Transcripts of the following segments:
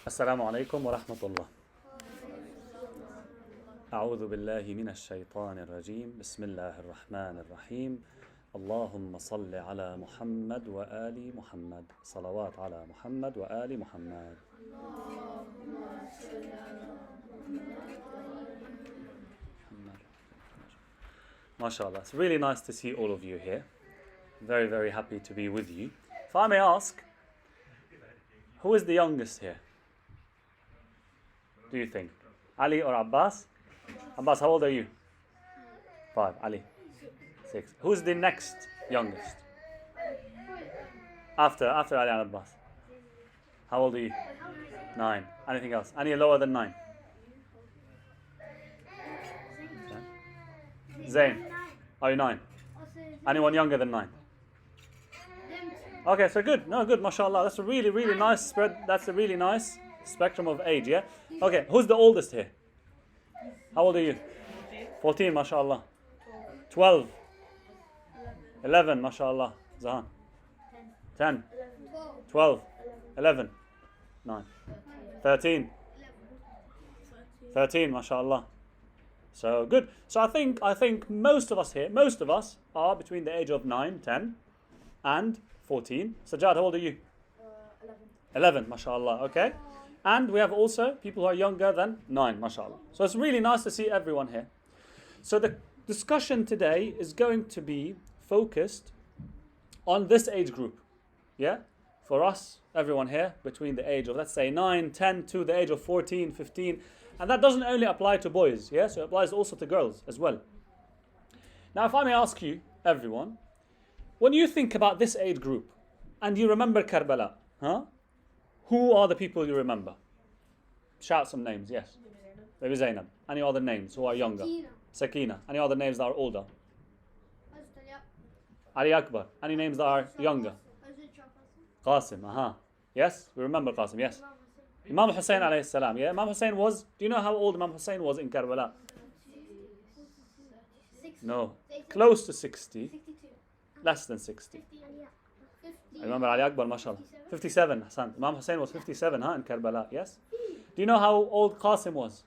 السلام عليكم ورحمة الله. أعوذ بالله من الشيطان الرجيم. بسم الله الرحمن الرحيم. اللهم صل على محمد وآل محمد. صلوات على محمد وآل محمد. MashaAllah. It's really nice to see all of you here. Very, very happy to be with you. If I may ask, who is the youngest here? Do you think? Ali or Abbas? Abbas, how old are you? 5. Ali? 6. Who's the next youngest? After Ali and Abbas? How old are you? 9. Anything else? Any lower than 9? Zayn, are you 9? Anyone younger than 9? Okay, so good. No, good, mashallah. That's a really, really nice spread. That's a really nice spectrum of age, yeah? Okay, who's the oldest here? How old are you? 14, mashallah. 12. 11, mashallah. Zahan. 10. 12. 11. 9. 13. 13, mashallah. So good. So I think most of us here, are between the age of 9, 10 and 14. Sajjad, how old are you? 11, mashallah, okay. And we have also people who are younger than 9, mashallah. So it's really nice to see everyone here. So the discussion today is going to be focused on this age group. Yeah? For us, everyone here, between the age of, let's say, 9, 10 to the age of 14, 15. And that doesn't only apply to boys, yeah? So it applies also to girls as well. Now, if I may ask you, everyone, when you think about this age group and you remember Karbala, who are the people you remember? Shout some names, yes. Maybe Zainab. Any other names who are younger? Sakina. Any other names that are older? Ali Akbar. Any names that are younger? Qasim, Yes, we remember Qasim, yes. Imam Hussein alayhi salam, yeah? Imam Hussein was, do you know how old Imam Hussein was in Karbala? No, close to 60. Less than 60. I remember Ali Akbar, mashallah. 57, Hassan. Imam Hussein was 57, in Karbala, yes? Do you know how old Qasim was?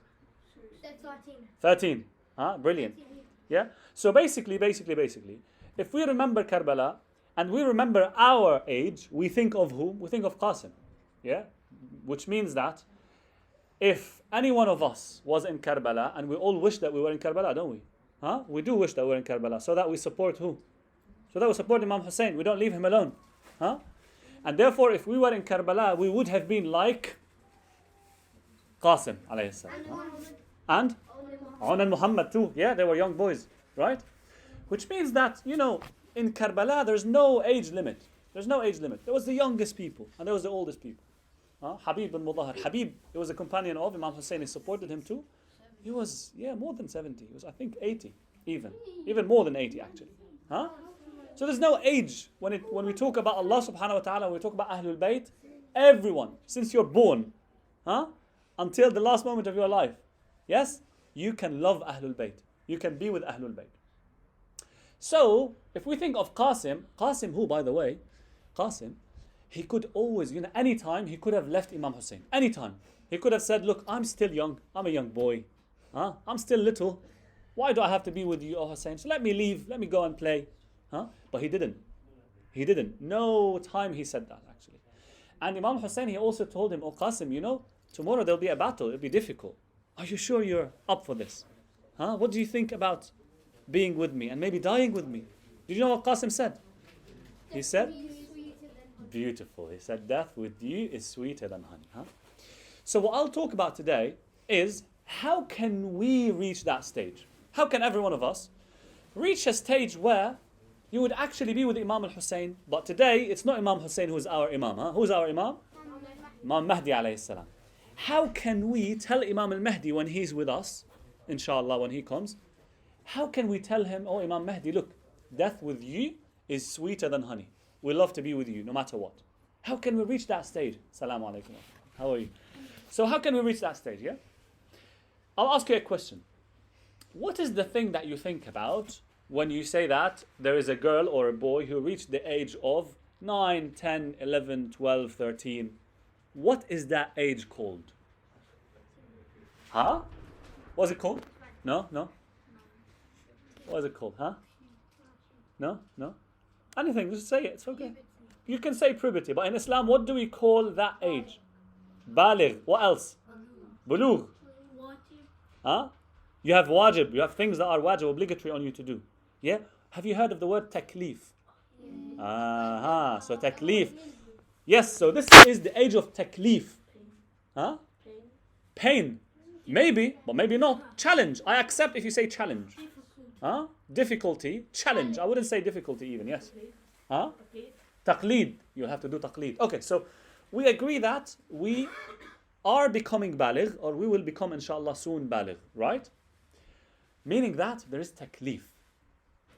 13. Brilliant. Yeah? So basically, if we remember Karbala and we remember our age, we think of whom? We think of Qasim. Yeah? Which means that if any one of us was in Karbala, and we all wish that we were in Karbala, don't we? We do wish that we were in Karbala, so that we support who? So that we support Imam Hussein. We don't leave him alone. And therefore, if we were in Karbala, we would have been like Qasim alayhi salam. And Aun and Muhammad too. Yeah, they were young boys, right? Which means that, in Karbala, there's no age limit. There's no age limit. There was the youngest people, and there was the oldest people. Habib bin Mudahar. Habib, he was a companion of Imam Hussein. He supported him too. He was, more than 70. He was, I think, 80 even. Even more than 80, actually. So there's no age. When we talk about Allah subhanahu wa ta'ala, when we talk about Ahlul Bayt, everyone, since you're born, until the last moment of your life, yes, you can love Ahlul Bayt. You can be with Ahlul Bayt. So, if we think of Qasim who, by the way, Qasim, he could always, anytime he could have left Imam Hussein. Anytime. He could have said, look, I'm still young. I'm a young boy. I'm still little. Why do I have to be with you, O Hussein? So let me leave. Let me go and play. But he didn't. No time he said that, actually. And Imam Hussein, he also told him, Qasim, tomorrow there'll be a battle. It'll be difficult. Are you sure you're up for this? What do you think about being with me and maybe dying with me? Did you know what Qasim said? He said, beautiful. He said, death with you is sweeter than honey. So what I'll talk about today is, how can we reach that stage? How can every one of us reach a stage where you would actually be with Imam al-Hussein? But today, it's not Imam Hussein who's our Imam. Who's our Imam? Imam Mahdi alayhi salam. How can we tell Imam al-Mahdi when he's with us, inshallah, when he comes, how can we tell him, oh Imam Mahdi, look, death with you is sweeter than honey. We love to be with you no matter what. How can we reach that stage? Assalamu alaikum. How are you? So how can we reach that stage, yeah? I'll ask you a question. What is the thing that you think about when you say that there is a girl or a boy who reached the age of 9, 10, 11, 12, 13? What is that age called? Huh? What's it called? No, no. What is it called? Huh? No, no. Anything, just say it, it's okay. You can say puberty, but in Islam, what do we call that age? Baligh. What else? Bulugh. Huh? You have wajib, you have things that are wajib, obligatory on you to do. Yeah? Have you heard of the word takleef? So takleef. Yes, so this is the age of takleef. Huh? Pain. Maybe, but maybe not. Challenge. I accept if you say challenge. Huh? Difficulty. Challenge. I wouldn't say difficulty even, yes. Huh? Taqleed. You'll have to do taqleed. Okay, so we agree that we are becoming baligh, or we will become inshallah soon baligh, right? Meaning that there is takleef.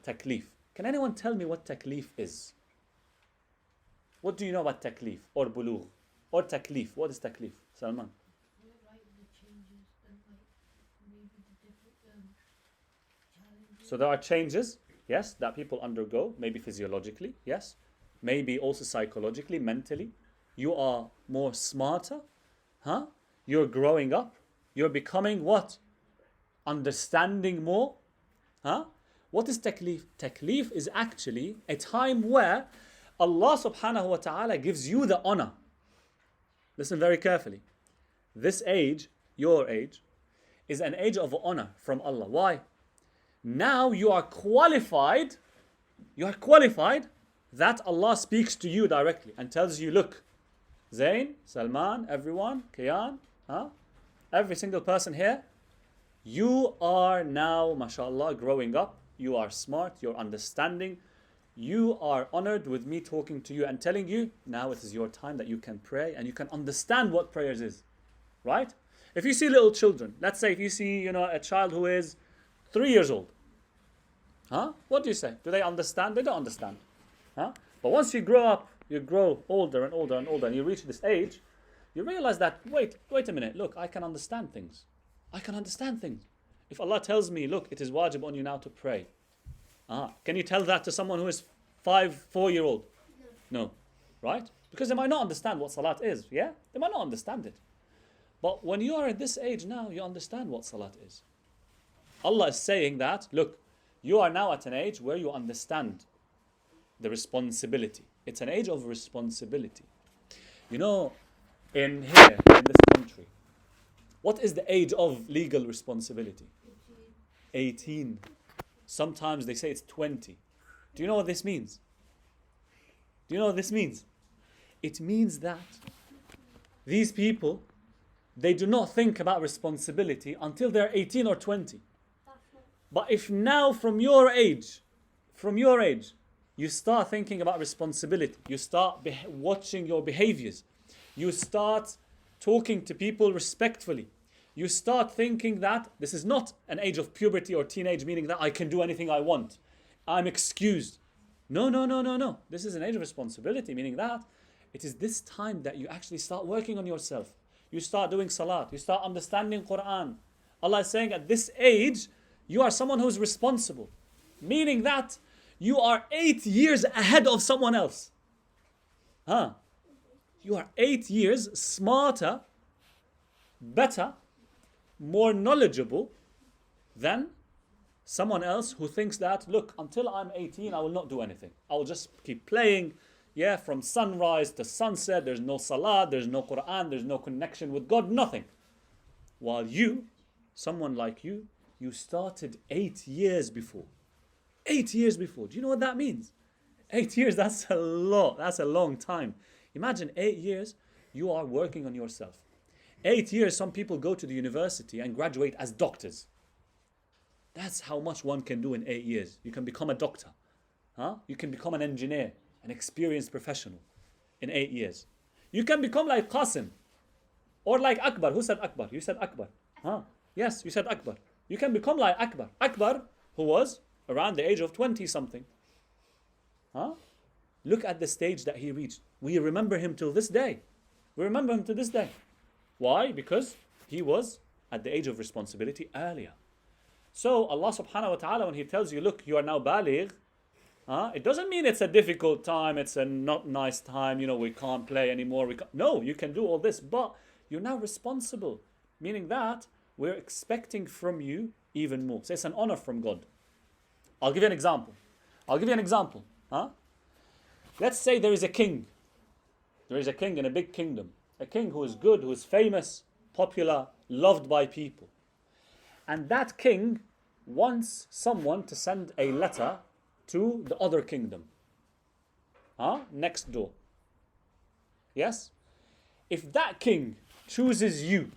Takleef. Can anyone tell me what takleef is? What do you know about takleef or bulugh or takleef? What is takleef? Salman. So there are changes, yes, that people undergo, maybe physiologically, yes, maybe also psychologically, mentally. You are more smarter, huh? You're growing up. You're becoming what? Understanding more, huh? What is takleef? Takleef is actually a time where Allah subhanahu wa ta'ala gives you the honor. Listen very carefully. This age, your age, is an age of honor from Allah. Why? Now you are qualified that Allah speaks to you directly and tells you, look, Zain, Salman, everyone, Kiyan, huh? Every single person here, you are now, mashallah, growing up. You are smart, you're understanding. You are honored with me talking to you and telling you, now it is your time that you can pray and you can understand what prayers is. Right? If you see little children, let's say if you see, a child who is 3 years old, huh? What do you say? Do they understand? They don't understand. Huh? But once you grow up, you grow older and older and older, and you reach this age, you realize that, wait a minute, look, I can understand things. I can understand things. If Allah tells me, look, it is wajib on you now to pray. Can you tell that to someone who is 4-year-old? No. Right? Because they might not understand what salat is, yeah? They might not understand it. But when you are at this age now, you understand what salat is. Allah is saying that, look, you are now at an age where you understand the responsibility. It's an age of responsibility. In this country, what is the age of legal responsibility? 18. Sometimes they say it's 20. Do you know what this means? It means that these people, they do not think about responsibility until they're 18 or 20. But if now from your age, you start thinking about responsibility, you start watching your behaviors, you start talking to people respectfully, you start thinking that this is not an age of puberty or teenage, meaning that I can do anything I want, I'm excused. No. This is an age of responsibility, meaning that it is this time that you actually start working on yourself. You start doing salat, you start understanding Quran. Allah is saying at this age, you are someone who is responsible, meaning that you are 8 years ahead of someone else. You are 8 years smarter, better, more knowledgeable than someone else who thinks that, look, until I'm 18, I will not do anything. I will just keep playing, from sunrise to sunset. There's no salat, there's no Quran, there's no connection with God, nothing. While you, someone like you started 8 years before. 8 years before. Do you know what that means? 8 years, that's a lot. That's a long time. Imagine 8 years, you are working on yourself. 8 years, some people go to the university and graduate as doctors. That's how much one can do in 8 years. You can become a doctor. You can become an engineer, an experienced professional in 8 years. You can become like Qasim or like Akbar. Who said Akbar? You said Akbar. Yes, you said Akbar. You can become like Akbar. Akbar, who was around the age of 20-something. Look at the stage that he reached. We remember him till this day. Why? Because he was at the age of responsibility earlier. So Allah subhanahu wa ta'ala, when He tells you, look, you are now baligh, It doesn't mean it's a difficult time, it's a not nice time, we can't play anymore. No, you can do all this, but you're now responsible. Meaning that we're expecting from you even more. So it's an honor from God. I'll give you an example. Let's say there is a king. There is a king in a big kingdom. A king who is good, who is famous, popular, loved by people. And that king wants someone to send a letter to the other kingdom. Next door. Yes? If that king chooses you,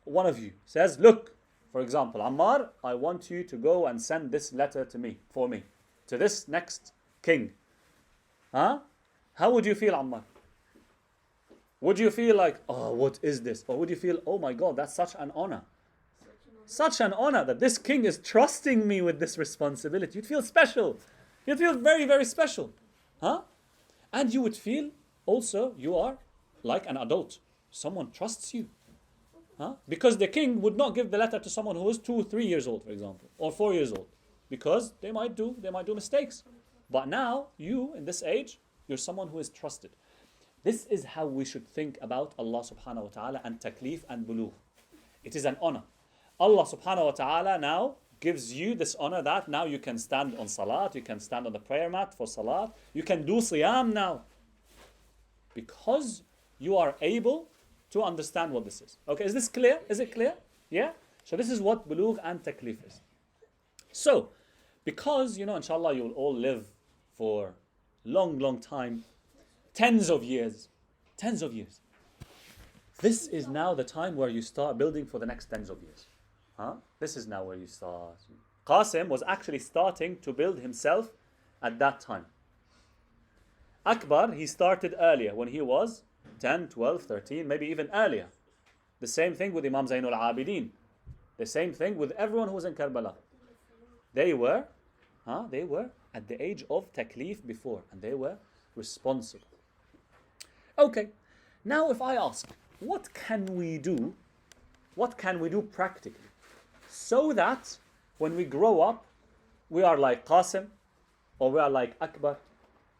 one of you, says, look, for example, Ammar, I want you to go and send this letter for me, to this next king. How would you feel, Ammar? Would you feel like, oh, what is this? Or would you feel, oh my God, that's such an honor. Such an honor that this king is trusting me with this responsibility. You'd feel special. You'd feel very, very special. And you would feel also you are like an adult. Someone trusts you. Because the king would not give the letter to someone who is 2, 3 years old, for example, or 4 years old. Because they might do mistakes. But now, you, in this age, you're someone who is trusted. This is how we should think about Allah subhanahu wa ta'ala and Takleef and Bulugh. It is an honor. Allah subhanahu wa ta'ala now gives you this honor that now you can stand on salat, you can stand on the prayer mat for salat, you can do siyam now. Because you are able to understand what this is. Okay, is this clear? Is it clear? Yeah? So this is what Bulugh and Takleef is. So, because, inshallah, you will all live for long, long time, tens of years. This is now the time where you start building for the next tens of years. This is now where you start. Qasim was actually starting to build himself at that time. Akbar, he started earlier when he was 10, 12, 13, maybe even earlier. The same thing with Imam Zainul Abidin. The same thing with everyone who was in Karbala. They were at the age of Takleef before, and they were responsible. Okay, now if I ask, what can we do practically so that when we grow up, we are like Qasim, or we are like Akbar,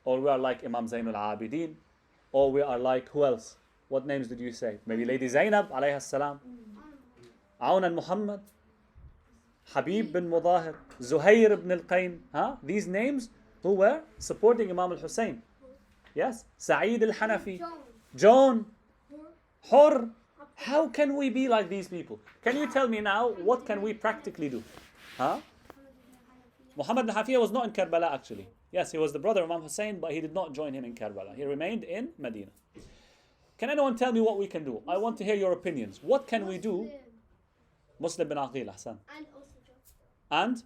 or we are like Imam Zainul Abidin, or we are like, who else? What names did you say? Maybe Lady Zainab, alayha salam, Aun and Muhammad, Habib bin Mudahir, Zuhair ibn al-Qayn. These names who were supporting Imam al-Hussein. Yes? Sa'id al-Hanafi, John, Hur. How can we be like these people? Can you tell me now, what can we practically do? Muhammad al-Hafiyah was not in Karbala actually. Yes, he was the brother of Imam Hussein, but he did not join him in Karbala. He remained in Medina. Can anyone tell me what we can do? I want to hear your opinions. What can we do? Muslim bin Aqil, Ahsan. And?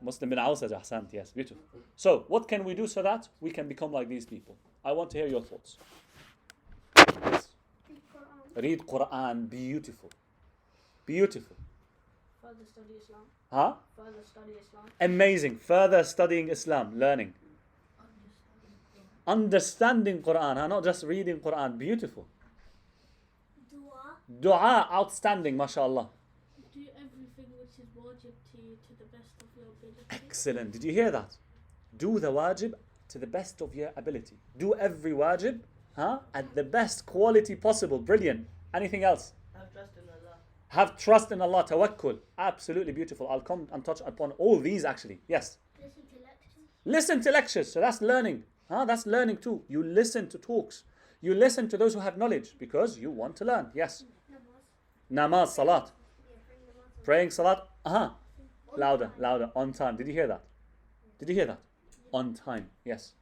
Muslim bin Awsaj, Ahsan. Yes, beautiful. So, what can we do so that we can become like these people? I want to hear your thoughts. Yes. Read Quran. Beautiful. Beautiful. Further study Islam. Further study Islam. Amazing. Further studying Islam. Learning. Understanding Quran. Not just reading Quran. Beautiful. Dua. Outstanding. MashaAllah. Do everything which is wajib to you to the best of your ability. Excellent. Did you hear that? Do the wajib to the best of your ability. Do every wajib at the best quality possible. Brilliant. Anything else? Have trust in Allah. Have trust in Allah. Tawakkul. Absolutely beautiful. I'll come and touch upon all these actually. Yes. Listen to lectures. Listen to lectures. So that's learning. That's learning too. You listen to talks. You listen to those who have knowledge because you want to learn. Yes. Namaz, salat. Praying salat. Louder, louder. On time. Did you hear that? Did you hear that? On time. Yes.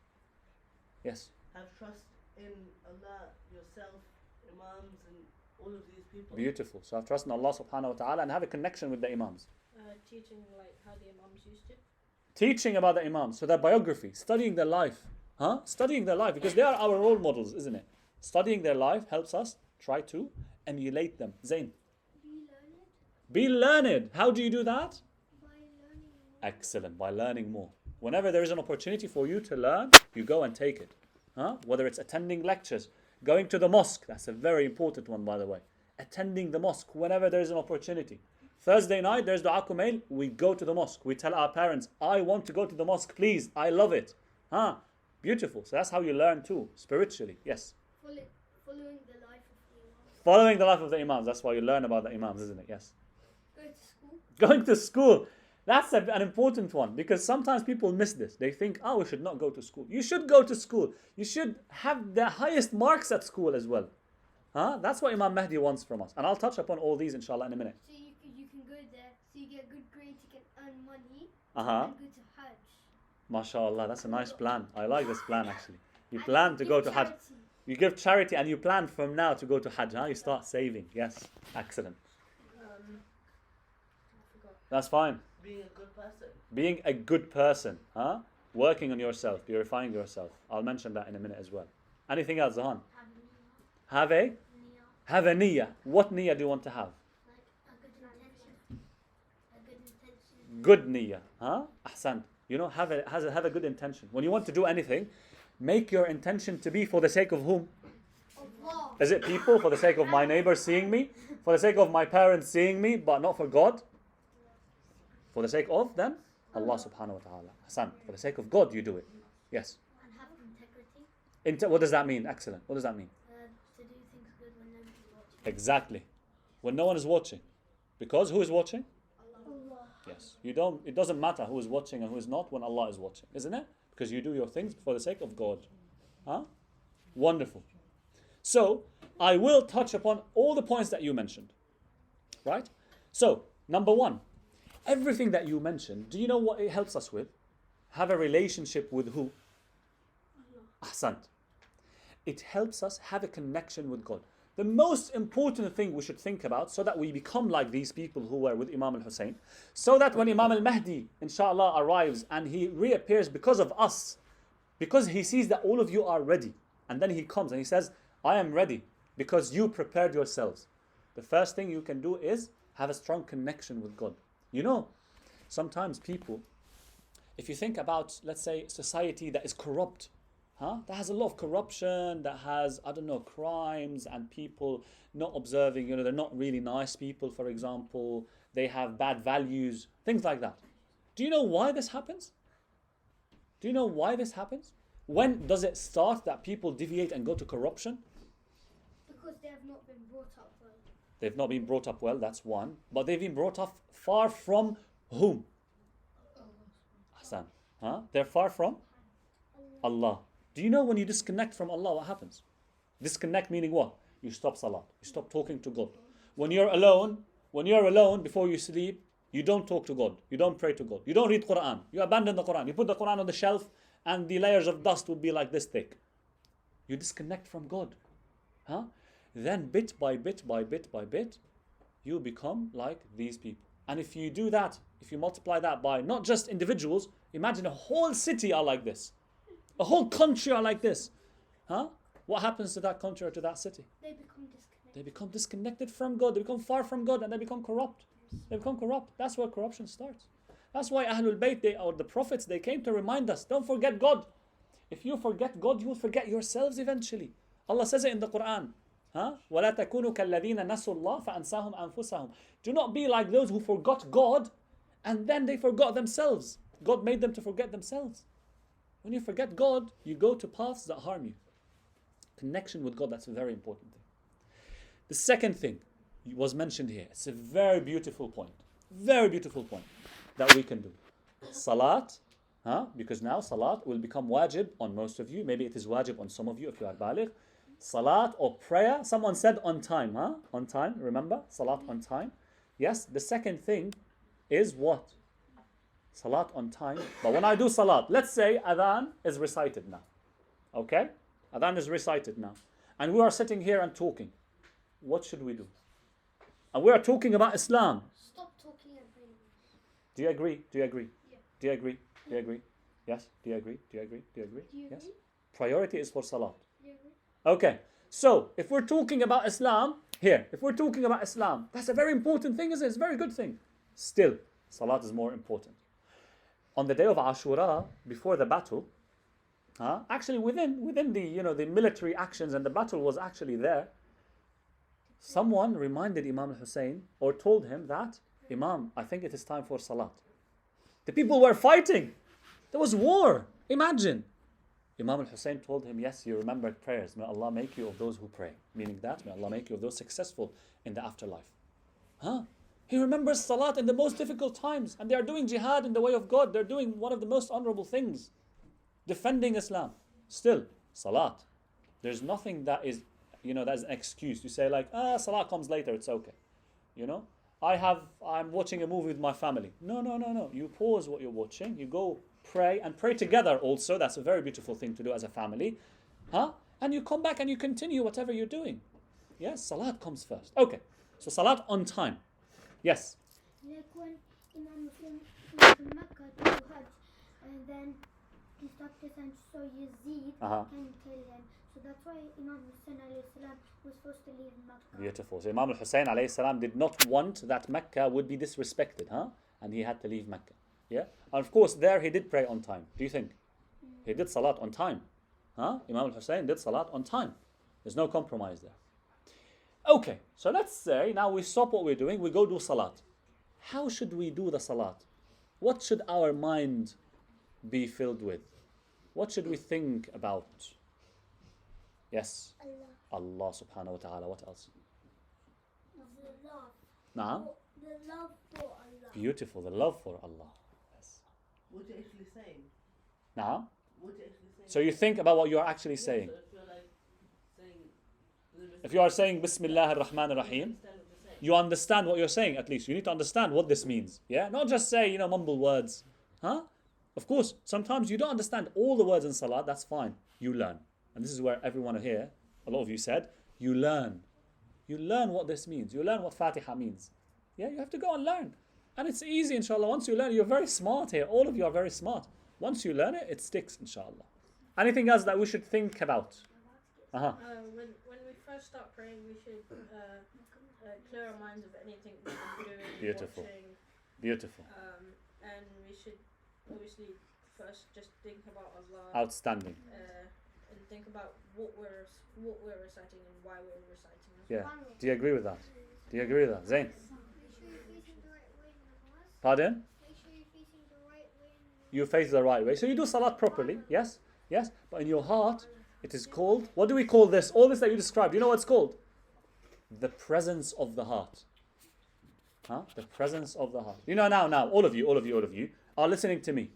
Yes. Have trust in Allah, yourself, Imams, and all of these people. Beautiful. So have trust in Allah subhanahu wa ta'ala and have a connection with the Imams. Teaching like how the Imams used to. Teaching about the Imams. So their biography. Studying their life. Studying their life. Because they are our role models, isn't it? Studying their life helps us try to emulate them. Zain. Be learned. How do you do that? By learning more. Excellent. By learning more. Whenever there is an opportunity for you to learn, you go and take it. Whether it's attending lectures, going to the mosque. That's a very important one, by the way. Attending the mosque whenever there is an opportunity. Thursday night, there's Dua Kumail. We go to the mosque. We tell our parents, I want to go to the mosque, please. I love it. Huh? Beautiful. So that's how you learn too, spiritually. Yes. Following the life of the Imam. Following the life of the Imams. That's why you learn about the Imams, isn't it? Yes. Going to school. Going to school. That's an important one, because sometimes people miss this. They think, oh, we should not go to school. You should go to school. You should have the highest marks at school as well. Huh? That's what Imam Mahdi wants from us. And I'll touch upon all these, inshallah, in a minute. So you can go there, so you get good grades, you can earn money, Uh-huh. and go to Hajj. MashaAllah, that's a nice plan. I like this plan, actually. You And plan to give go to Hajj. charity. You give charity and you plan from now to go to Hajj. Huh? You start saving. Yes. Excellent. I forgot. That's fine. Being a good person. Being a good person. Huh? Working on yourself. Purifying yourself. I'll mention that in a minute as well. Anything else, Zahan? Have a? Have a niyyah. What niyyah do you want to have? Good niyyah. Huh? Ahsan. You know, have a good intention. When you want to do anything, make your intention to be for the sake of whom? Allah. Is it people? For the sake of my neighbor seeing me? For the sake of my parents seeing me, but not for God? For the sake of then? Allah subhanahu wa ta'ala. Hassan, for the sake of God you do it. Yes. And have integrity. What does that mean? Excellent. What does that mean? To do things good when nobody's watching. Exactly. When no one is watching. Because who is watching? Allah. Yes. It doesn't matter who is watching and who is not when Allah is watching, isn't it? Because you do your things for the sake of God. Huh? Wonderful. So, I will touch upon all the points that you mentioned. Right? So, number one, everything that you mentioned, do you know what it helps us with? Have a relationship with who? Ahsant. It helps us have a connection with God. The most important thing we should think about, so that we become like these people who were with Imam al-Hussein, so that when Imam al-Mahdi, inshallah, arrives and he reappears because of us, because he sees that all of you are ready, and then he comes and he says, I am ready because you prepared yourselves. The first thing you can do is have a strong connection with God. You know, sometimes people, if you think about, let's say, society that is corrupt, that has a lot of corruption, that has, I don't know, crimes and people not observing, they're not really nice people, for example, they have bad values, things like that. Do you know why this happens? Do you know why this happens? When does it start that people deviate and go to corruption? Because they have not been brought up well. They've not been brought up well, that's one. But they've been brought up far from whom? Hassan. They're far from Allah. Do you know when you disconnect from Allah, what happens? Disconnect meaning what? You stop salat. You stop talking to God. When you're alone before you sleep, you don't talk to God. You don't pray to God. You don't read Quran. You abandon the Quran. You put the Quran on the shelf and the layers of dust will be like this thick. You disconnect from God. Then bit by bit by bit by bit, you become like these people. And if you do that, if you multiply that by not just individuals, imagine a whole city are like this. A whole country are like this. What happens to that country or to that city? They become disconnected. They become disconnected from God. They become far from God and they become corrupt. They become corrupt. That's where corruption starts. That's why Ahlul Bayt, or the prophets, they came to remind us, don't forget God. If you forget God, you will forget yourselves eventually. Allah says it in the Quran. وَلَا تَكُونُوا كَالَّذِينَ نَسُوا اللَّهَ فَأَنْسَاهُمْ أَنفُسَهُم. Do not be like those who forgot God and then they forgot themselves. God made them to forget themselves. When you forget God, you go to paths that harm you. Connection with God, that's a very important thing. The second thing was mentioned here. It's a very beautiful point. Very beautiful point that we can do. Salat, because now salat will become wajib on most of you. Maybe it is wajib on some of you if you are baligh. Salat or prayer, someone said on time, On time, remember? Salat on time. Yes, the second thing is what? Salat on time. But when I do salat, let's say adhan is recited now. Okay? Adhan is recited now. And we are sitting here and talking. What should we do? And we are talking about Islam. Stop talking and pray. Do you agree? Do you agree? Yeah. Do you agree? Do you agree? Yes? Do you agree? Do you agree? Do you agree? Do you Yes? agree? Priority is for salat. Do you agree? Okay. So, if we're talking about Islam, if we're talking about Islam, that's a very important thing, isn't it? It's a very good thing. Still, salat is more important. On the day of Ashura, before the battle, actually within the the military actions and the battle was actually there, someone reminded Imam al-Hussein or told him that Imam, I think it is time for salat. The people were fighting. There was war. Imagine. Imam al-Hussein told him, yes, you remembered prayers. May Allah make you of those who pray. Meaning that, may Allah make you of those successful in the afterlife. Huh? He remembers salat in the most difficult times. And they are doing jihad in the way of God. They're doing one of the most honorable things. Defending Islam. Still, salat. There's nothing that is, that is an excuse. You say like, salat comes later, it's okay. I'm watching a movie with my family. No. You pause what you're watching. You go pray and pray together also. That's a very beautiful thing to do as a family. And you come back and you continue whatever you're doing. Yes, salat comes first. Okay, so salat on time. Yes? Like when Imam Muslim went to Mecca to do Hajj, and then he stopped his and so Yazid can kill him. So that's why Imam Hussein alayhi salam was forced to leave Mecca. Beautiful. So Imam al-Hussein alayhi salam did not want that Mecca would be disrespected, and he had to leave Mecca. Yeah? And of course there he did pray on time. Do you think? He did salat on time. Imam al-Hussein did salat on time. There's no compromise there. Okay, so let's say now we stop what we're doing, we go do salat. How should we do the salat? What should our mind be filled with? What should we think about? Yes? Allah subhanahu wa ta'ala. What else? The love. Nah? The love for Allah. Beautiful, the love for Allah. Yes. What you're actually saying. Nah? What you're actually saying. So you think about what you are actually saying. So if you're like saying, If you are saying Bismillah ar-Rahman ar-Rahim, you understand what you're saying at least. You need to understand what this means. Yeah? Not just say, mumble words. Of course, sometimes you don't understand all the words in salat, that's fine. You learn. And this is where everyone here, a lot of you said, you learn. You learn what this means. You learn what Fatiha means. Yeah, you have to go and learn. And it's easy, inshallah. Once you learn, you're very smart here. All of you are very smart. Once you learn it, it sticks, inshallah. Anything else that we should think about? When we first start praying, we should clear our minds of anything we've been doing, Beautiful. watching. Beautiful. And we should obviously first just think about Allah. Outstanding. And think about what we're reciting and why we're reciting. Yeah. Do you agree with that? Do you agree with that? Zain? Pardon? You face the right way. So you do salat properly. Yes? Yes? But in your heart, it is called, what do we call this? All this that you described, you know what it's called? The presence of the heart. The presence of the heart. Now, all of you are listening to me.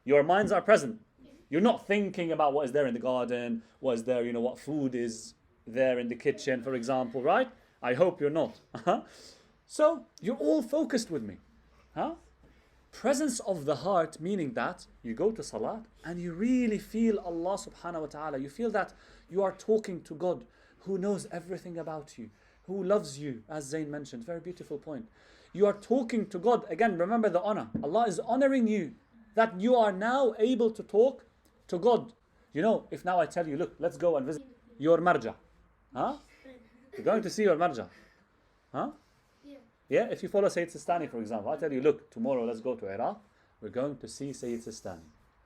Your minds are present. You're not thinking about what is there in the garden, what is there, what food is there in the kitchen, for example, right? I hope you're not. So, you're all focused with me. Presence of the heart, meaning that you go to salat and you really feel Allah subhanahu wa ta'ala. You feel that you are talking to God who knows everything about you, who loves you, as Zain mentioned. Very beautiful point. You are talking to God. Again, remember the honor. Allah is honoring you that you are now able to talk to God. If now I tell you, look, let's go and visit your marja. You're going to see your marja. Yeah, if you follow Sayyid Sistani, for example, I tell you, look, tomorrow let's go to Iraq. We're going to see Sayyid Sistani.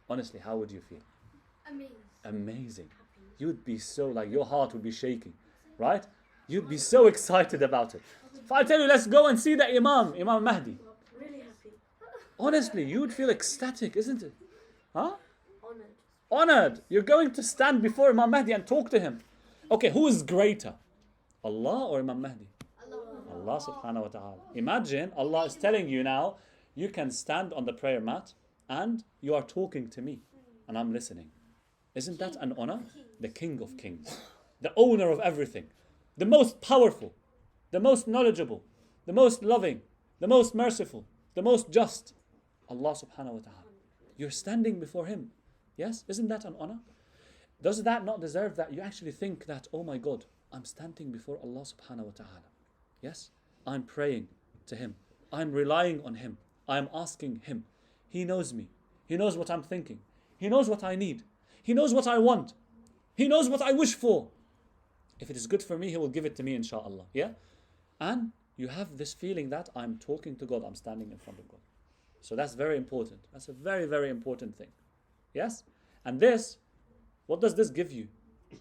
Honestly, how would you feel? Amazing. You'd be so, your heart would be shaking, right? You'd be so excited about it. If I tell you, let's go and see the Imam Mahdi. Really happy. Honestly, you would feel ecstatic, isn't it? Honored. Honored. You're going to stand before Imam Mahdi and talk to him. Okay, who is greater? Allah or Imam Mahdi? Allah subhanahu wa ta'ala. Imagine Allah is telling you now, you can stand on the prayer mat and you are talking to me and I'm listening. Isn't that an honor? The King of Kings, the owner of everything, the most powerful, the most knowledgeable, the most loving, the most merciful, the most just. Allah subhanahu wa ta'ala. You're standing before Him. Yes? Isn't that an honor? Does that not deserve that you actually think that, oh my God, I'm standing before Allah subhanahu wa ta'ala. Yes? I'm praying to Him. I'm relying on Him. I'm asking Him. He knows me. He knows what I'm thinking. He knows what I need. He knows what I want. He knows what I wish for. If it is good for me, He will give it to me, inshallah. Yeah? And you have this feeling that I'm talking to God. I'm standing in front of God. So that's very important. That's a very, very important thing. Yes? And this, what does this give you?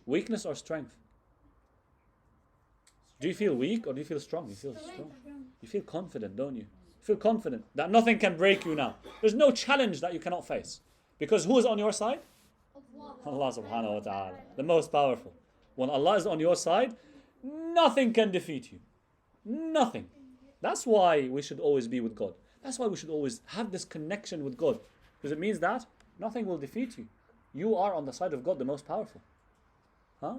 Weakness or strength? Do you feel weak or do you feel strong? You feel strong. You feel confident, don't you? Feel confident that nothing can break you now. There's no challenge that you cannot face. Because who is on your side? Allah subhanahu wa ta'ala, the most powerful. When Allah is on your side, nothing can defeat you. Nothing. That's why we should always be with God. That's why we should always have this connection with God. Because it means that nothing will defeat you. You are on the side of God, the most powerful.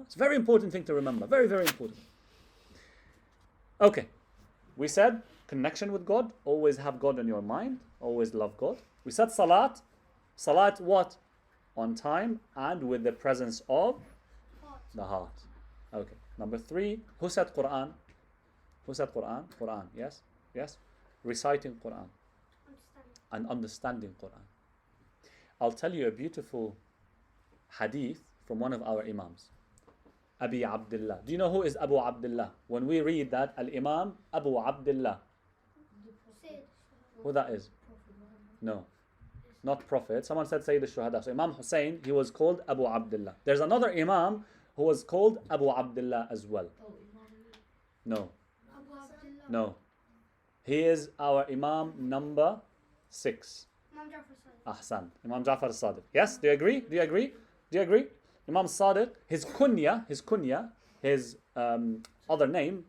It's a very important thing to remember. Very, very important. Okay. We said connection with God. Always have God in your mind. Always love God. We said salat. Salat what? On time and with the presence of the heart. Okay. Number 3. Who said Quran? Who said Quran? Quran. Yes? Yes? Reciting Quran. And understanding Quran. I'll tell you a beautiful hadith from one of our imams. Abi Abdullah. Do you know who is Abu Abdullah? When we read that, Al-Imam Abu Abdullah. Who that is? No. Not Prophet. Someone said Sayyid al-Shuhada. So Imam Hussein, he was called Abu Abdullah. There's another Imam who was called Abu Abdullah as well. No. No. He is our Imam number 6. Ahsan. Imam Ja'far al-Sadiq. Yes? Do you agree? Do you agree? Do you agree? Imam Sadiq, his kunya, his other name,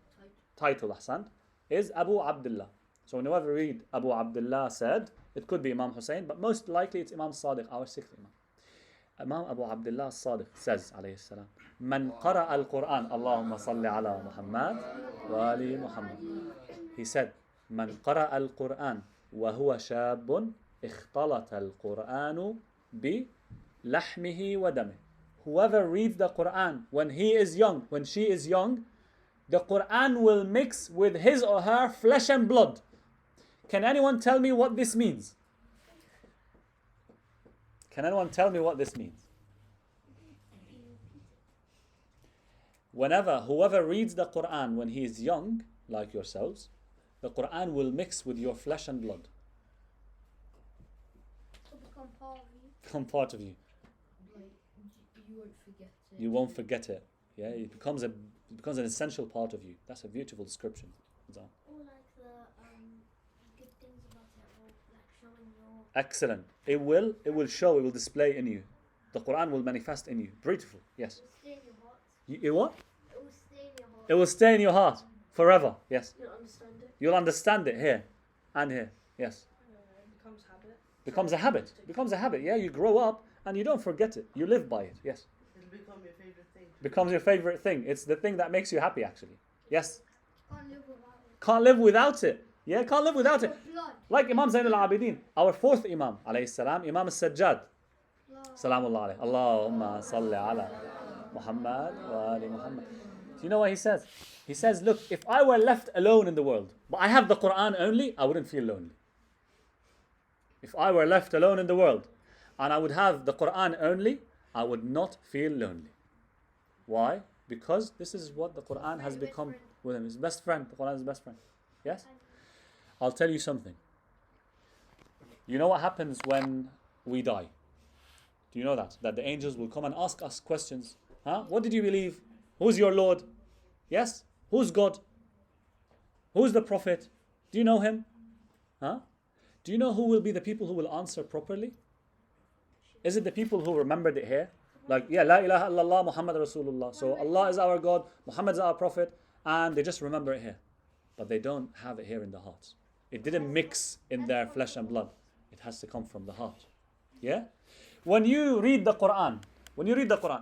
title, Ahsan, is Abu Abdullah. So whenever we read Abu Abdullah said, it could be Imam Hussein, but most likely it's Imam Sadiq, our 6th Imam. Imam Abu Abdullah Sadiq says, alayhi salam, Man qara al-Quran, Allahumma salli ala Muhammad wa ali Muhammad. He said, Man qara al-Quran wa huwa shabun ikhtalata al-Quranu bi lahmihi wa damih. Whoever reads the Quran when he is young, when she is young, the Quran will mix with his or her flesh and blood. Can anyone tell me what this means? Can anyone tell me what this means? Whoever reads the Quran when he is young, like yourselves, the Quran will mix with your flesh and blood. Become part of you. You won't forget it. Yeah, it becomes an essential part of you. That's a beautiful description. Or like the good things about it, or like showing your. Excellent. It will show, it will display in you. The Quran will manifest in you. Beautiful. Yes. It will stay in your heart. You what? It will stay in your heart. It will stay in your heart forever. Yes. You'll understand it. You'll understand it here and here. Yes. It becomes habit. Becomes a habit. Becomes a habit. Yeah, you grow up and you don't forget it. You live by it. Yes. It'll become your favorite thing. Becomes your favorite thing. It's the thing that makes you happy, actually. Yes. Can't live without it. Can't live without it. Yeah, can't live without it. Blood. Like Imam Zayn al-Abidin, our 4th Imam, alayhi salam, Imam al-Sajjad. Salamullah alayhi. Allahumma salli ala Muhammad wa ali Muhammad. Do you know what he says? He says, look, if I were left alone in the world, but I have the Quran only, I wouldn't feel lonely. If I were left alone in the world, and I would have the Quran only, I would not feel lonely. Why? Because this is what the Quran has become with him. His best friend. The Quran is his best friend. Yes? I'll tell you something. You know what happens when we die? Do you know that? That the angels will come and ask us questions. What did you believe? Who's your Lord? Yes? Who's God? Who's the Prophet? Do you know him? Do you know who will be the people who will answer properly? Is it the people who remembered it here? Like, yeah, La ilaha illallah Muhammad Rasulullah. So Allah is our God, Muhammad is our Prophet, and they just remember it here. But they don't have it here in the hearts. It didn't mix in their flesh and blood. It has to come from the heart. Yeah? When you read the Quran,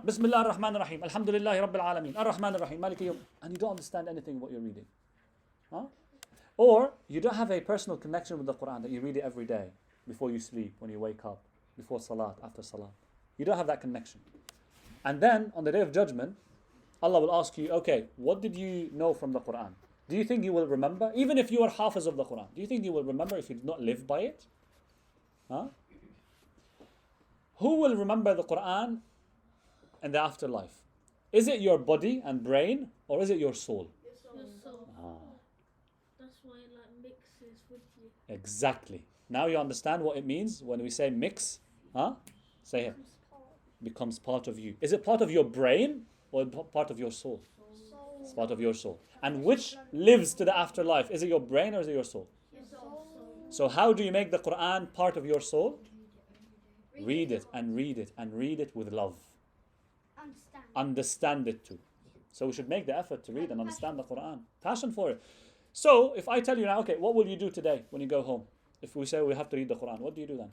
Bismillah ar-Rahman ar-Rahim, Alhamdulillahi Rabbil Alameen, Ar-Rahman ar-Rahim, Maliki Yawm, and you don't understand anything of what you're reading. Or you don't have a personal connection with the Quran, that you read it every day, before you sleep, when you wake up, before Salat, after Salat. You don't have that connection. And then, on the Day of Judgment, Allah will ask you, okay, what did you know from the Quran? Do you think you will remember? Even if you are hafiz of the Quran, do you think you will remember if you did not live by it? Who will remember the Quran in the afterlife? Is it your body and brain, or is it your soul? Your soul. That's why it like mixes with you. Exactly. Now you understand what it means when we say mix? Say it. Becomes part of you. Is it part of your brain or part of your soul? It's part of your soul. And which lives to the afterlife? Is it your brain or is it your soul? Your soul. So how do you make the Quran part of your soul? Read it and read it and read it with love. Understand it too. So we should make the effort to read and understand the Quran. Passion for it. So if I tell you now, okay, what will you do today when you go home? If we say we have to read the Quran, what do you do then?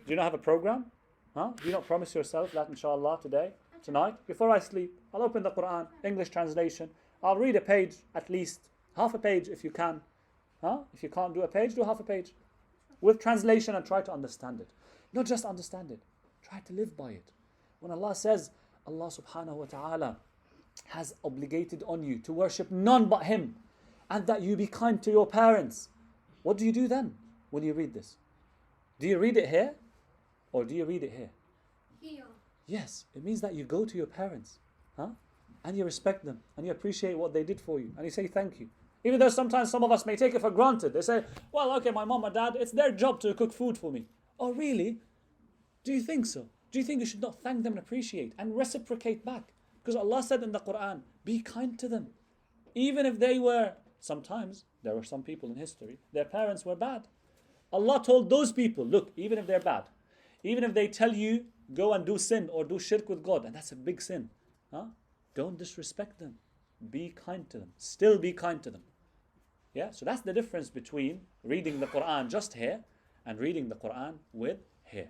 Do you not have a program? Huh? Do you not promise yourself that inshallah today, tonight, before I sleep, I'll open the Quran, English translation. I'll read a page, at least half a page if you can. Huh? If you can't do a page, do half a page. With translation and try to understand it. Not just understand it, try to live by it. When Allah says, Allah subhanahu wa ta'ala has obligated on you to worship none but Him, and that you be kind to your parents. What do you do then when you read this? Do you read it here or do you read it here? Here. Yes, it means that you go to your parents, huh? And you respect them and you appreciate what they did for you and you say thank you. Even though sometimes some of us may take it for granted. They say, well, okay, my mom and dad, it's their job to cook food for me. Oh, really? Do you think so? Do you think you should not thank them and appreciate and reciprocate back? Because Allah said in the Quran, be kind to them. Even if they were, sometimes, there were some people in history, their parents were bad. Allah told those people, look, even if they're bad, even if they tell you, go and do sin or do shirk with God, and that's a big sin, huh? Don't disrespect them. Be kind to them. Still be kind to them. Yeah, so that's the difference between reading the Quran just here and reading the Quran with here.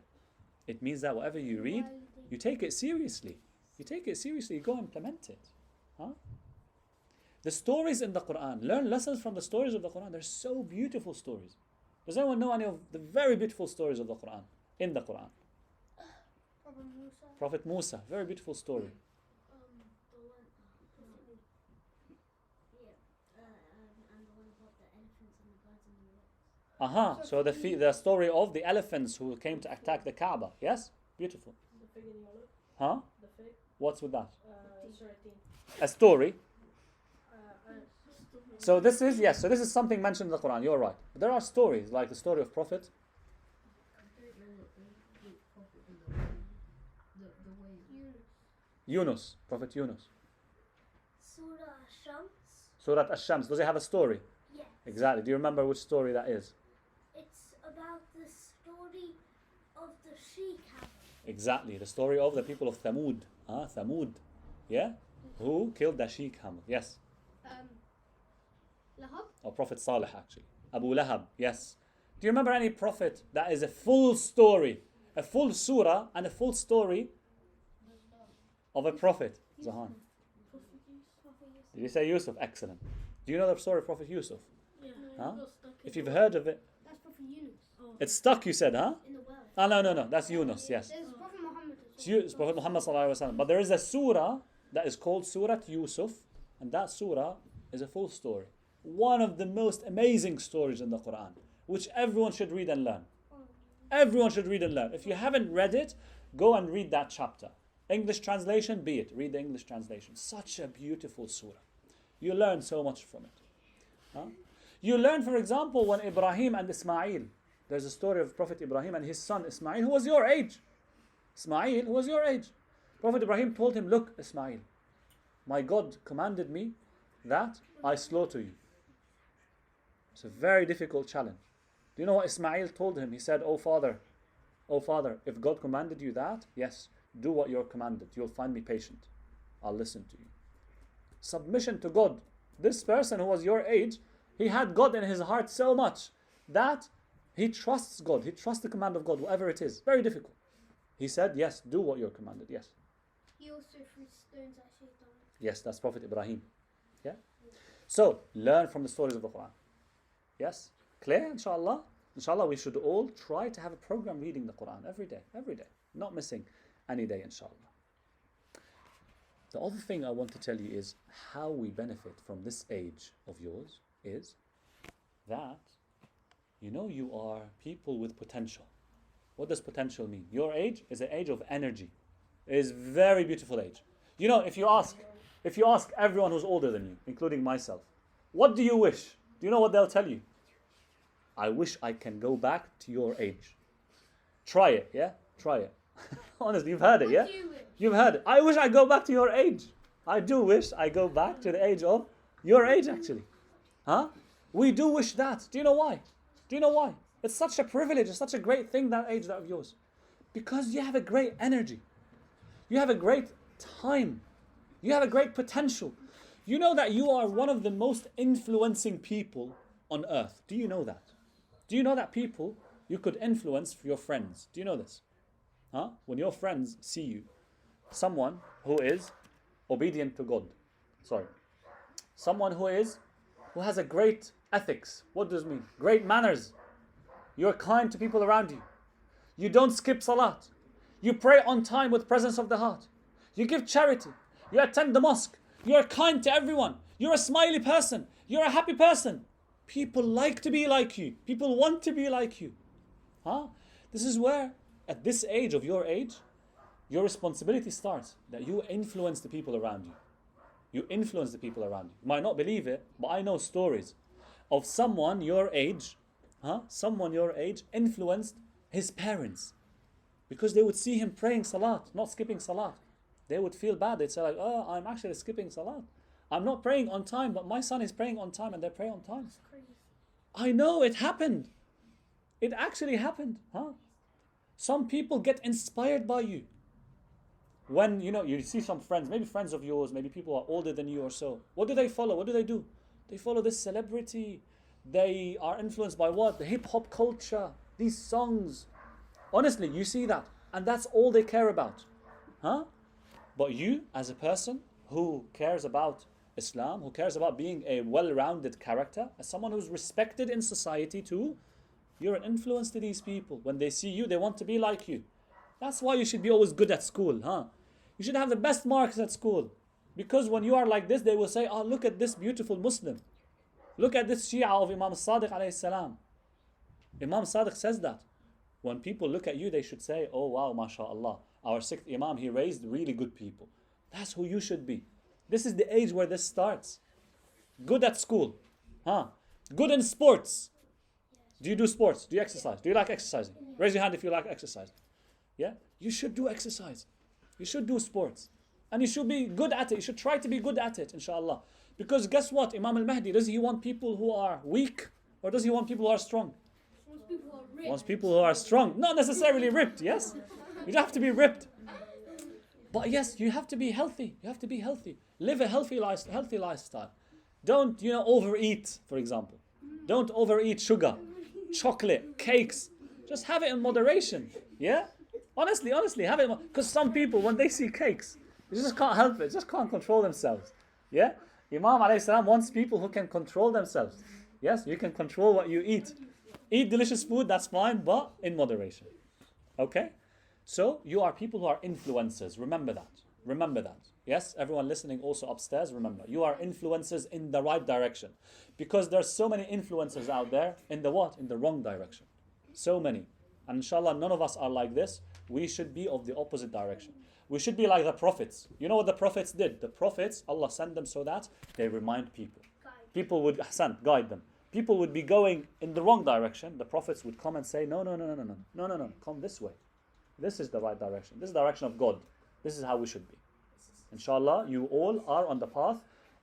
It means that whatever you read, you take it seriously. You take it seriously, you go implement it. Huh? The stories in the Quran, learn lessons from the stories of the Quran. They're so beautiful stories. Does anyone know any of the very beautiful stories of the Quran? In the Quran? Prophet Musa, very beautiful story. The one, and the one about the elephants and the birds and the rocks. So the story of the elephants who came to attack the Kaaba. Yes? Beautiful. The fig and the olive. Huh? The fig. What's with that? Sorry, A story. So this is something mentioned in the Quran, you're right. But there are stories, like the story of Prophet Yunus, Prophet Yunus. Surah Shams. Surat Ash-Shams, does it have a story? Yeah. Exactly, do you remember which story that is? It's about the story of the she-camel. Exactly, the story of the people of Thamud. Thamud, yeah? Who killed the she-camel, yes. Lahab. Or Prophet Salih actually. Abu Lahab, yes. Do you remember any prophet that is a full story, a full surah and a full story of a prophet? Zahan. Did you say Yusuf? Excellent. Do you know the story of Prophet Yusuf? Yeah. Huh? If you've heard of it. That's Prophet Yunus. It's stuck, you said, huh? In the well. No. That's Yunus, yes. There's Prophet Muhammad. It's Prophet Muhammad sallallahu alaihi wasallam. But there is a surah that is called Surah Yusuf, and that surah is a full story. One of the most amazing stories in the Quran, which everyone should read and learn. Everyone should read and learn. If you haven't read it, go and read that chapter. English translation, be it. Read the English translation. Such a beautiful surah. You learn so much from it. Huh? You learn, for example, when Ibrahim and Ismail, there's a story of Prophet Ibrahim and his son Ismail, who was your age. Ismail, who was your age. Prophet Ibrahim told him, look, Ismail, my God commanded me that I slaughter you. It's a very difficult challenge. Do you know what Ismail told him? He said, oh father, if God commanded you that, yes, do what you're commanded. You'll find me patient. I'll listen to you. Submission to God. This person who was your age, he had God in his heart so much that he trusts God. He trusts the command of God, whatever it is. Very difficult. He said, yes, do what you're commanded. Yes. He also threw stones at Shaitan. Yes, that's Prophet Ibrahim. Yeah. So, learn from the stories of the Quran. Yes? Clear, inshallah? Inshallah, we should all try to have a program reading the Quran every day. Not missing any day, inshallah. The other thing I want to tell you is how we benefit from this age of yours is that, you are people with potential. What does potential mean? Your age is an age of energy. It is a very beautiful age. If you ask everyone who's older than you, including myself, what do you wish? Do you know what they'll tell you? I wish I can go back to your age. Try it, yeah? Try it. Honestly, you've heard it, yeah? You've heard it. I wish I go back to your age. I do wish I go back to the age of your age, actually. Huh? We do wish that. Do you know why? It's such a privilege, it's such a great thing, that age of yours. Because you have a great energy. You have a great time. You have a great potential. You know that you are one of the most influencing people on earth. Do you know that? Do you know that people you could influence your friends? Do you know this? Huh? When your friends see you, someone who is obedient to God. Someone who has a great ethics. What does it mean? Great manners. You're kind to people around you. You don't skip salat. You pray on time with presence of the heart. You give charity. You attend the mosque. You're kind to everyone. You're a smiley person. You're a happy person. People like to be like you. People want to be like you. Huh? This is where, at this age of your age, your responsibility starts. That you influence the people around you. You influence the people around you. You might not believe it, but I know stories of someone your age, influenced his parents. Because they would see him praying salat, not skipping salat. They would feel bad. They'd say like, oh, I'm actually skipping salat. I'm not praying on time, but my son is praying on time and they pray on time. I know, it happened. It actually happened. Huh? Some people get inspired by you. When, you see some friends, maybe friends of yours, maybe people who are older than you or so. What do they follow? What do they do? They follow this celebrity. They are influenced by what? The hip-hop culture. These songs. Honestly, you see that. And that's all they care about. Huh? But you, as a person who cares about Islam, who cares about being a well-rounded character, as someone who's respected in society too, you're an influence to these people. When they see you, they want to be like you. That's why you should be always good at school, huh? You should have the best marks at school. Because when you are like this, they will say, oh, look at this beautiful Muslim. Look at this Shia of Imam Sadiq alayhi salam. Imam Sadiq says that. When people look at you, they should say, oh wow, mashallah. Our sixth Imam, he raised really good people. That's who you should be. This is the age where this starts. Good at school. Huh? Good in sports. Do you do sports? Do you exercise? Do you like exercising? Raise your hand if you like exercising. Yeah? You should do exercise. You should do sports. And you should be good at it. You should try to be good at it, inshallah. Because guess what? Imam al-Mahdi, does he want people who are weak? Or does he want people who are strong? He wants people who are strong. Not necessarily ripped, yes? You don't have to be ripped. But yes, you have to be healthy. You have to be healthy. Live a healthy lifestyle. Don't, overeat, for example. Don't overeat sugar, chocolate, cakes. Just have it in moderation. Yeah? Honestly, have it. Because some people, when they see cakes, they just can't help it. Just can't control themselves. Yeah? Imam alayhi salam wants people who can control themselves. Yes, you can control what you eat. Eat delicious food, that's fine, but in moderation. Okay? So, you are people who are influencers. Remember that. Remember that. Yes, everyone listening also upstairs, remember. You are influencers in the right direction. Because there's so many influencers out there in the what? In the wrong direction. So many. And inshallah, none of us are like this. We should be of the opposite direction. We should be like the prophets. You know what the prophets did? The prophets, Allah sent them so that they remind people. People would guide them. People would be going in the wrong direction. The prophets would come and say, no, come this way. This is the right direction. This is the direction of God. This is how we should be. Inshallah, you all are on the path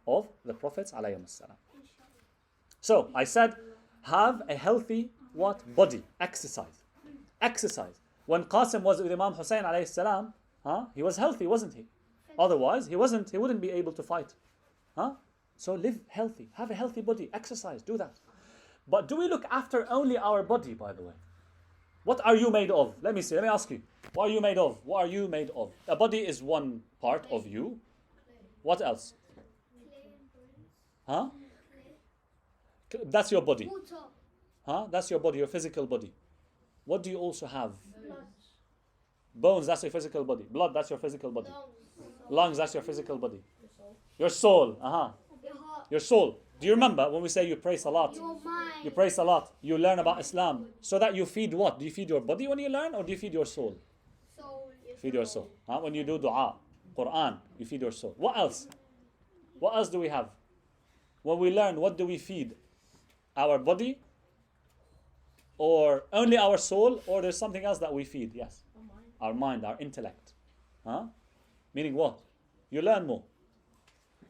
of the prophets alayhim as-salam. So, I said, have a healthy body. Exercise. Exercise. When Qasim was with Imam Hussein alayhi salam, he was healthy, wasn't he? Otherwise, he wouldn't be able to fight. So live healthy. Have a healthy body. Exercise. Do that. But do we look after only our body, by the way? What are you made of? Let me ask you. What are you made of? What are you made of? A body is one part of you. What else? Huh? That's your body. That's your body, your physical body. What do you also have? Bones, that's your physical body. Blood, that's your physical body. Lungs, that's your physical body. Your soul, Your soul. Do you remember when we say you pray salat? You pray salat. You learn about Islam. So that you feed what? Do you feed your body when you learn, or do you feed your soul? Feed your soul. When you do dua, Quran, you feed your soul. What else? What else do we have? When we learn, what do we feed? Our body? Or only our soul? Or there's something else that we feed? Yes. Our mind, our intellect. Meaning what? You learn more.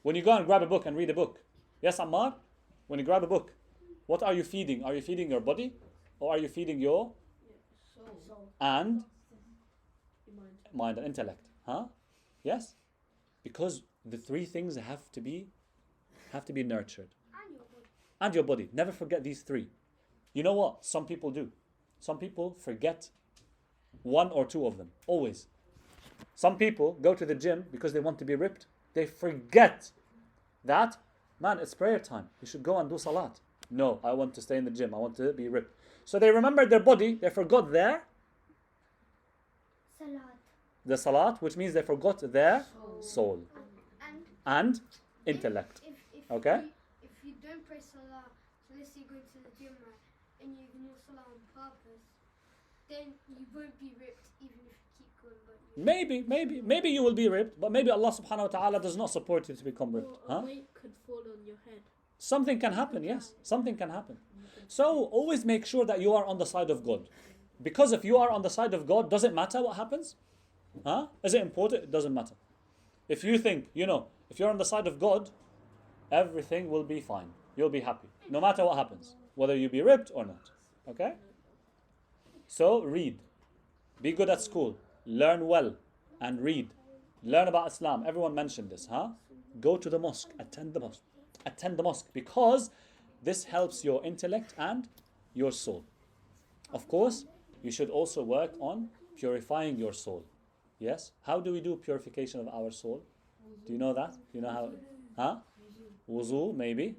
When you go and grab a book and read a book. Yes, Ammar? When you grab a book, what are you feeding? Are you feeding your body? or are you feeding your Soul. and Your mind. mind and intellect? Huh? Yes? Because the three things have to be nurtured. And your body. And your body. Never forget these three. You know what? Some people do. Some people forget one or two of them. Always. Some people go to the gym because they want to be ripped. They forget that, man, it's prayer time. You should go and do salat. No, I want to stay in the gym. I want to be ripped. So they remembered their body. They forgot their salat, which means they forgot their soul and intellect. If Okay? if you don't pray salah, so let's say you go to the gym, right, and you ignore salah on purpose, then you won't be ripped even if you keep going. But Maybe you will be ripped, but maybe Allah subhanahu wa ta'ala does not support you to become ripped. Or a Huh? weight could fall on your head. Something can happen, yes. Something can happen. So always make sure that you are on the side of God. Because if you are on the side of God, does it matter what happens? Huh? Is it important? It doesn't matter. If you think, if you're on the side of God, everything will be fine. You'll be happy. No matter what happens. Whether you be ripped or not. Okay? So read. Be good at school. Learn well. And read. Learn about Islam. Everyone mentioned this. Huh? Go to the mosque. Attend the mosque. Attend the mosque. Because this helps your intellect and your soul. Of course, you should also work on purifying your soul. Yes? How do we do purification of our soul? Do you know that? Do you know how? Huh? Wuzu, maybe?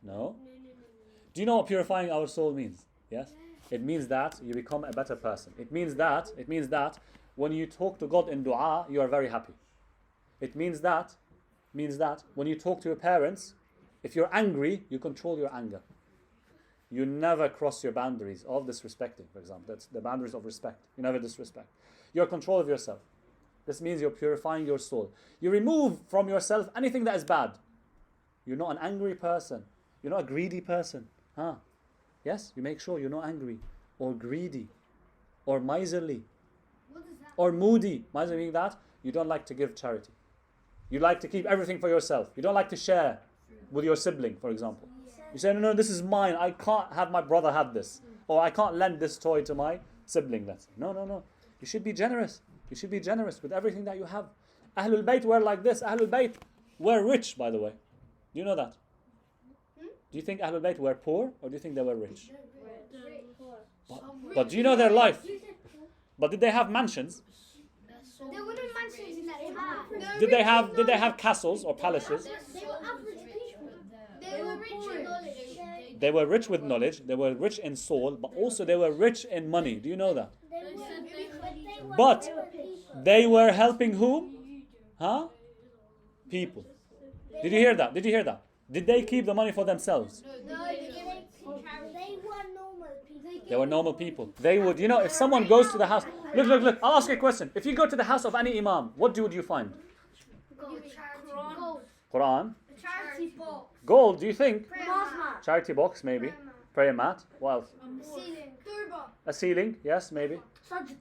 No? Do you know what purifying our soul means? Yes? It means that you become a better person. It means that when you talk to God in dua, you are very happy. It means that when you talk to your parents, if you're angry, you control your anger. You never cross your boundaries of disrespecting, for example. That's the boundaries of respect. You never disrespect. You're in control of yourself. This means you're purifying your soul. You remove from yourself anything that is bad. You're not an angry person. You're not a greedy person. Huh? Yes? You make sure you're not angry or greedy or miserly what is that? or moody. Miserly meaning that you don't like to give charity. You like to keep everything for yourself. You don't like to share with your sibling, for example. You say, no, this is mine. I can't have my brother have this. Or I can't lend this toy to my sibling. No. You should be generous. You should be generous with everything that you have. Ahlul Bayt were like this. Ahlul Bayt were rich, by the way. Do you know that? Do you think Ahlul Bayt were poor or do you think they were rich? But do you know their life? But did they have mansions? There were no mansions in that time. Did they have castles or palaces? They were average people. They were rich in knowledge. They were rich with knowledge. They were rich in soul, but also they were rich in money. Do you know that? But they were helping whom? Huh? People. Did you hear that? Did they keep the money for themselves? No, they were normal people. They were normal people. They would, if someone goes to the house, look, I'll ask you a question. If you go to the house of any imam, what would you find? Gold. Quran. Charity box. Gold, do you think? Plasma. Charity box, maybe. Prayer mat. What else? Ceiling. Turbo. A ceiling, yes, maybe.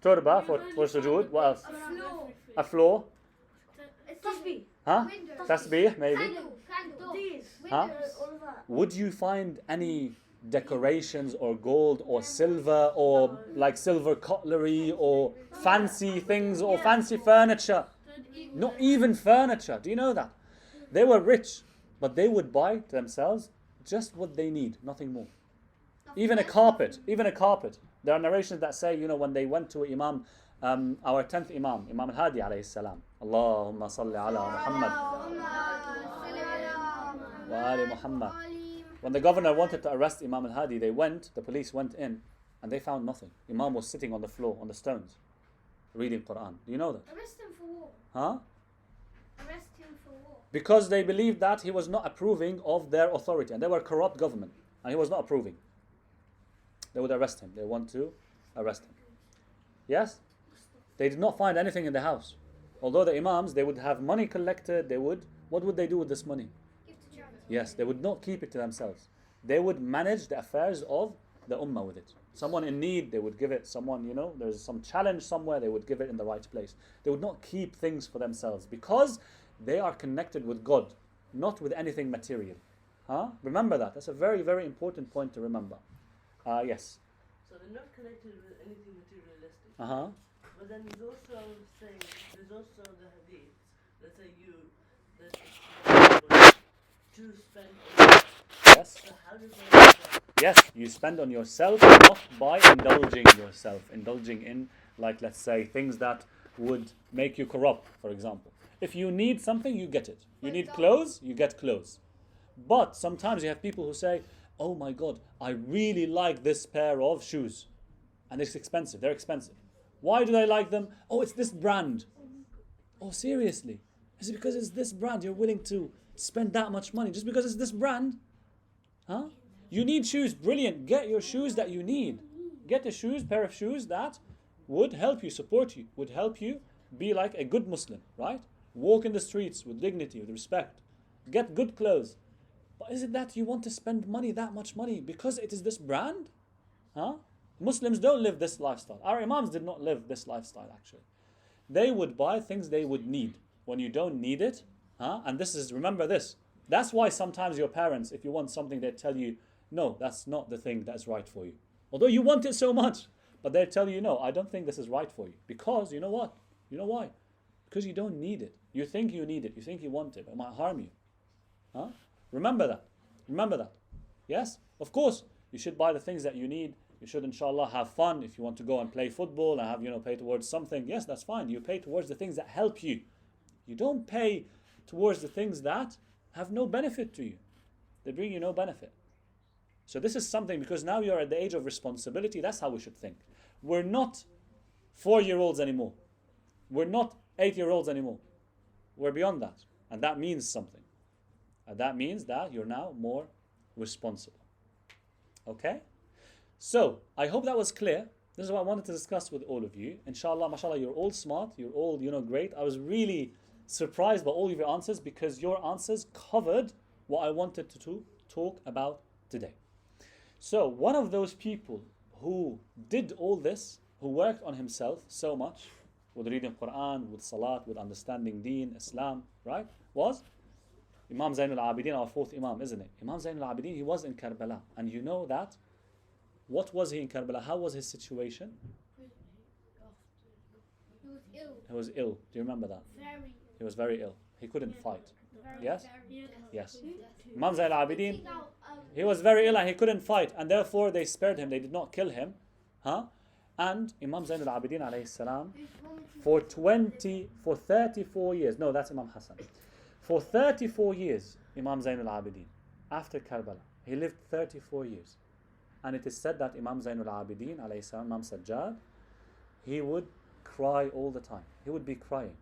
Turba for sujood. What else? Floor. A floor. Tasbih. Huh? Tasbih, maybe. Candle. Huh? Would you find any decorations or gold or silver or like silver cutlery or fancy things or fancy furniture? Not even furniture. Do you know that? They were rich, but they would buy to themselves just what they need, nothing more. Even a carpet. There are narrations that say, when they went to Imam, our 10th Imam, Imam al-Hadi alayhi salam, Allahumma salli ala Muhammad wa ali Muhammad. When the governor wanted to arrest Imam al-Hadi, the police went in, and they found nothing. Imam was sitting on the floor, on the stones, reading Quran. Do you know that? Arrest him for what? Huh? Arrest him for what? Because they believed that he was not approving of their authority, and they were a corrupt government, and he was not approving. They would arrest him. They want to arrest him. Yes? They did not find anything in the house. Although the imams, they would have money collected, what would they do with this money? Give to charity. Yes, they would not keep it to themselves. They would manage the affairs of the ummah with it. Someone in need, they would give it. Someone, there's some challenge somewhere, they would give it in the right place. They would not keep things for themselves because they are connected with God, not with anything material. Huh? Remember that. That's a very, very important point to remember. Yes. So they're not connected with anything materialistic. Uh-huh. But then he's also saying, there's also the hadith that say that to spend on yourself. Yes. So how does that work? Yes, you spend on yourself, not by indulging yourself. Indulging in, like, let's say, things that would make you corrupt, for example. If you need something, you get it. You need clothes, you get clothes. But sometimes you have people who say, oh my God, I really like this pair of shoes. And it's expensive, they're expensive. Why do they like them? Oh, it's this brand. Oh, seriously? Is it because it's this brand you're willing to spend that much money just because it's this brand? Huh? You need shoes, brilliant. Get your shoes that you need. Get a pair of shoes that would help you, support you, would help you be like a good Muslim, right? Walk in the streets with dignity, with respect. Get good clothes. But is it that you want to spend money, that much money, because it is this brand? Huh? Muslims don't live this lifestyle. Our Imams did not live this lifestyle, actually. They would buy things they would need. When you don't need it, huh? And this is, remember this. That's why sometimes your parents, if you want something, they tell you, no, that's not the thing that's right for you. Although you want it so much, but they tell you, no, I don't think this is right for you. Because, you know what? You know why? Because you don't need it. You think you need it. You think you want it. It might harm you. Huh? Remember that. Remember that. Yes? Of course, you should buy the things that you need. You should, inshallah, have fun. If you want to go and play football and have, pay towards something, yes, that's fine. You pay towards the things that help you. You don't pay towards the things that have no benefit to you. They bring you no benefit. So this is something, because now you're at the age of responsibility, that's how we should think. We're not 4-year-olds anymore. We're not 8-year-olds anymore. We're beyond that. And that means something. And that means that you're now more responsible. Okay? So, I hope that was clear. This is what I wanted to discuss with all of you. Inshallah, mashallah, you're all smart. You're all, great. I was really surprised by all of your answers, because your answers covered what I wanted to talk about today. So, one of those people who did all this, who worked on himself so much, with reading Quran, with Salat, with understanding Deen, Islam, right, was Imam Zainul Abidin, our fourth Imam, isn't it? Imam Zainul Abidin, he was in Karbala. And you know that. What was he in Karbala? How was his situation? He was ill. He was ill. Do you remember that? Very. He was very ill. He couldn't fight. Very, Yes? Very, Yes. Imam Zainul Abidin, he was very ill and he couldn't fight. And therefore they spared him. They did not kill him. Huh? And Imam Zainul Abidin alayhi salam, for 34 years. No, that's Imam Hassan. For 34 years, Imam Zainul Abidin, after Karbala, he lived 34 years. And it is said that Imam Zainul Abidin, alayhi salam, Imam Sajjad, he would cry all the time. He would be crying.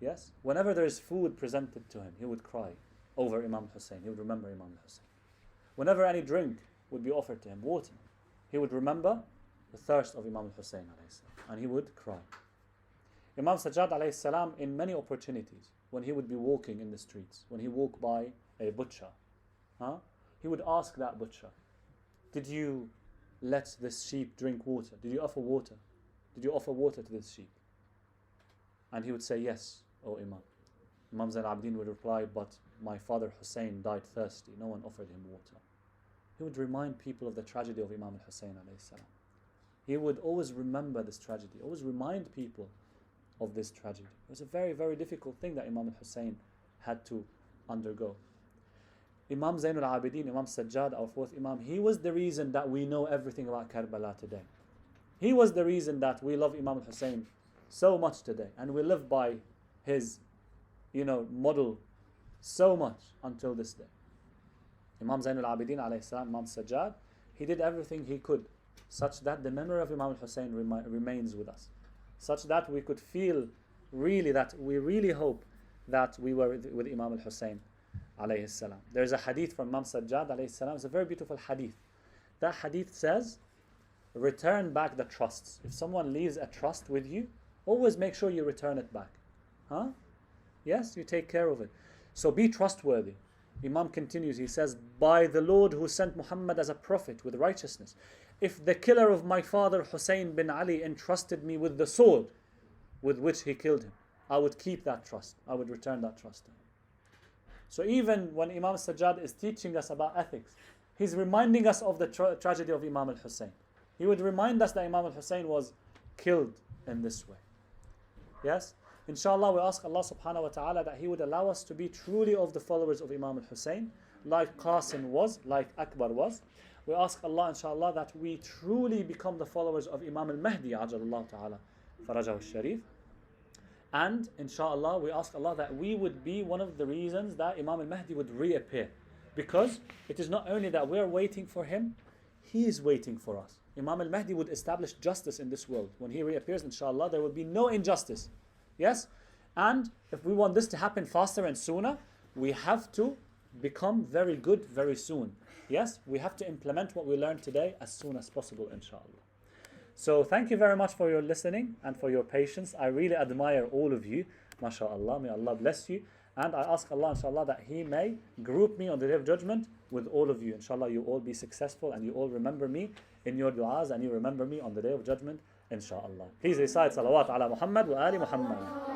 Yes? Whenever there is food presented to him, he would cry over Imam Hussein. He would remember Imam Hussein. Whenever any drink would be offered to him, water, he would remember the thirst of Imam Hussein, alayhi salam, and he would cry. Imam Sajjad, alayhi salam, in many opportunities, when he would be walking in the streets, when he walked by a butcher, he would ask that butcher, did you let this sheep drink water? Did you offer water? Did you offer water to this sheep? And he would say, yes, O Imam. Imam Zainul Abidin would reply, but my father Hussein died thirsty. No one offered him water. He would remind people of the tragedy of Imam al-Hussein alayhi salam. He would always remember this tragedy, always remind people of this tragedy. It was a very, very difficult thing that Imam al-Hussein had to undergo. Imam Zainul Abidin, Imam Sajjad, our fourth Imam, he was the reason that we know everything about Karbala today. He was the reason that we love Imam al-Hussein so much today. And we live by his, model so much until this day. Imam Zainul Abidin, alayhi salam, Imam Sajjad, he did everything he could, such that the memory of Imam al-Hussein remains with us. Such that we could feel really that we really hope that we were with Imam al-Hussein alayhi salam. There's a hadith from Imam Sajjad alayhi salam. It's a very beautiful hadith. That hadith says, return back the trusts. If someone leaves a trust with you, always make sure you return it back. Yes, you take care of it. So be trustworthy. Imam continues, he says, by the Lord who sent Muhammad as a prophet with righteousness, if the killer of my father Hussein bin Ali entrusted me with the sword with which he killed him, I would keep that trust. I would return that trust to him. So even when Imam Sajjad is teaching us about ethics, he's reminding us of the tragedy of Imam al-Hussein. He would remind us that Imam al-Hussein was killed in this way. Yes? Inshallah, we ask Allah subhanahu wa ta'ala that He would allow us to be truly of the followers of Imam al-Hussein, like Qasim was, like Akbar was. We ask Allah, inshallah, that we truly become the followers of Imam al-Mahdi, ajalallahu ta'ala, farajahu al-sharif. And inshallah, we ask Allah that we would be one of the reasons that Imam al-Mahdi would reappear. Because it is not only that we're waiting for him, he is waiting for us. Imam al-Mahdi would establish justice in this world. When he reappears, inshallah, there will be no injustice. Yes? And if we want this to happen faster and sooner, we have to become very good very soon. Yes? We have to implement what we learned today as soon as possible, inshallah. So thank you very much for your listening and for your patience. I really admire all of you. MashaAllah. May Allah bless you. And I ask Allah, inshallah, that He may group me on the Day of Judgment with all of you. Inshallah, you all be successful and you all remember me in your du'as and you remember me on the Day of Judgment, inshallah. Please recite salawat ala Muhammad wa ali Muhammad.